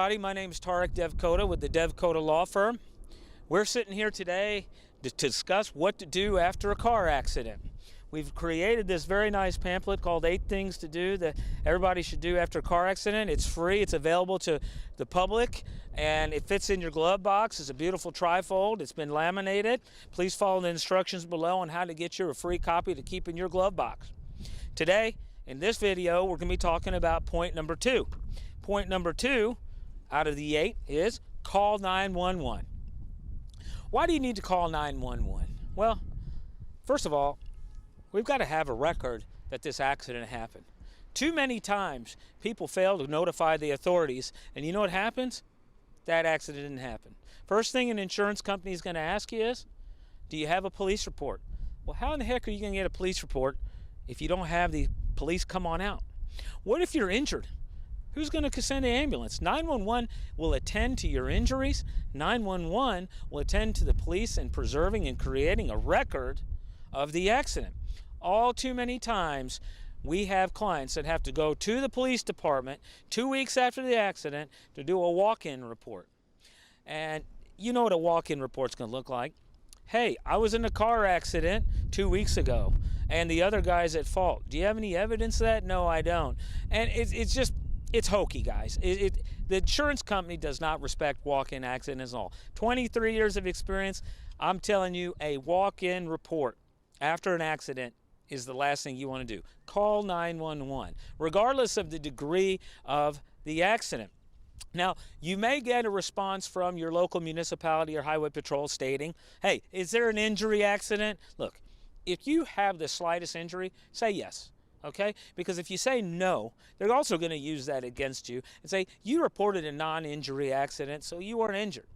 everybody. My name is Tarek Devkota with the Devkota Law Firm. We're sitting here today to discuss what to do after a car accident. We've created this very nice pamphlet called 8 Things to Do that everybody should do after a car accident. It's free. It's available to the public, and it fits in your glove box. It's a beautiful trifold. It's been laminated. Please follow the instructions below on how to get you a free copy to keep in your glove box. Today, in this video, we're going to be talking about point number 2. Point number 2 out of the 8 is call 911. Why do you need to call 911? Well, first of all, we've got to have a record that this accident happened. Too many times, people fail to notify the authorities, and you know what happens? That accident didn't happen. First thing an insurance company is going to ask you is, do you have a police report? Well, how in the heck are you going to get a police report if you don't have the police come on out? What if you're injured? Who's going to send an ambulance? 911 will attend to your injuries. 911 will attend to the police and preserving and creating a record of the accident. All too many times, we have clients that have to go to the police department 2 weeks after the accident to do a walk-in report. And you know what a walk-in report's going to look like. Hey, I was in a car accident 2 weeks ago, and the other guy's at fault. Do you have any evidence of that? No, I don't. And it's hokey, guys. The insurance company does not respect walk-in accidents at all. 23 years of experience, I'm telling you, a walk-in report after an accident is the last thing you want to do. Call 911, regardless of the degree of the accident. Now, you may get a response from your local municipality or highway patrol stating, hey, is there an injury accident? Look, if you have the slightest injury, say yes. Okay? Because if you say no, they're also going to use that against you and say, you reported a non-injury accident, so you weren't injured.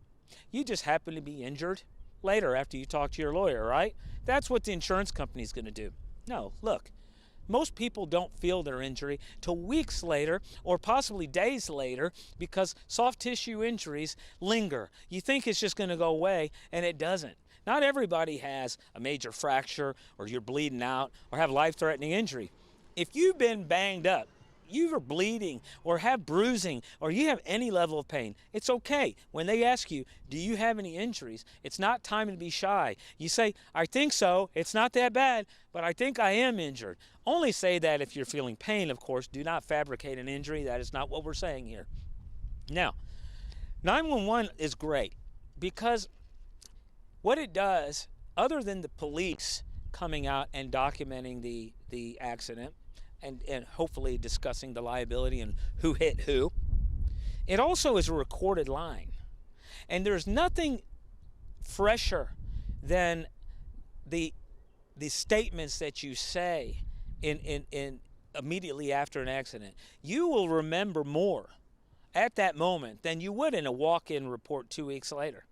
You just happened to be injured later after you talk to your lawyer, right? That's what the insurance company is going to do. No, look, most people don't feel their injury till weeks later or possibly days later because soft tissue injuries linger. You think it's just going to go away, and it doesn't. Not everybody has a major fracture or you're bleeding out or have life-threatening injury. If you've been banged up, you are bleeding or have bruising or you have any level of pain, it's okay. When they ask you, do you have any injuries? It's not time to be shy. You say, I think so. It's not that bad, but I think I am injured. Only say that if you're feeling pain, of course. Do not fabricate an injury. That is not what we're saying here. Now, 911 is great because what it does, other than the police coming out and documenting the accident, and hopefully discussing the liability and who hit who, it also is a recorded line. And there's nothing fresher than the statements that you say in immediately after an accident. You will remember more at that moment than you would in a walk-in report 2 weeks later.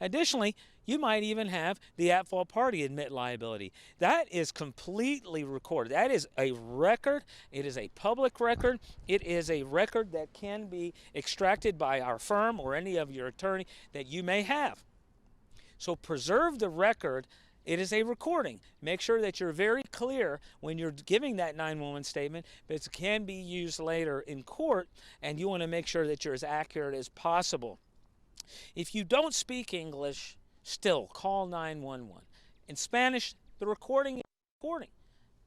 Additionally, you might even have the at-fault party admit liability. That is completely recorded. That is a record. It is a public record. It is a record that can be extracted by our firm or any of your attorney that you may have. So preserve the record. It is a recording. Make sure that you're very clear when you're giving that 911 statement, but it can be used later in court, and you want to make sure that you're as accurate as possible. If you don't speak English, still call 911. In Spanish, the recording is recording.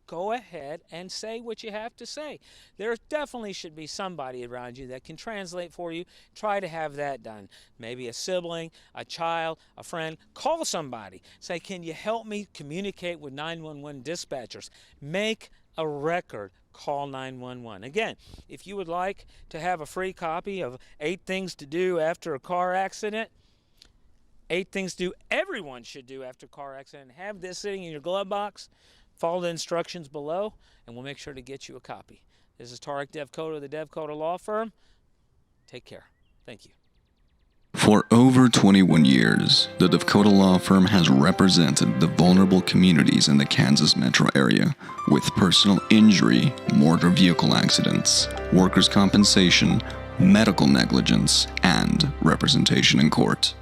Go ahead and say what you have to say. There definitely should be somebody around you that can translate for you. Try to have that done. Maybe a sibling, a child, a friend. Call somebody. Say, can you help me communicate with 911 dispatchers? Make a record. Call 911. Again, if you would like to have a free copy of 8 Things to Do After a Car Accident, 8 Things to Do everyone should do after a car accident, have this sitting in your glove box, follow the instructions below, and we'll make sure to get you a copy. This is Tarek Devkota of the Devkota Law Firm. Take care. Thank you. For over 21 years, the Devkota Law Firm has represented the vulnerable communities in the Kansas metro area with personal injury, motor vehicle accidents, workers' compensation, medical negligence, and representation in court.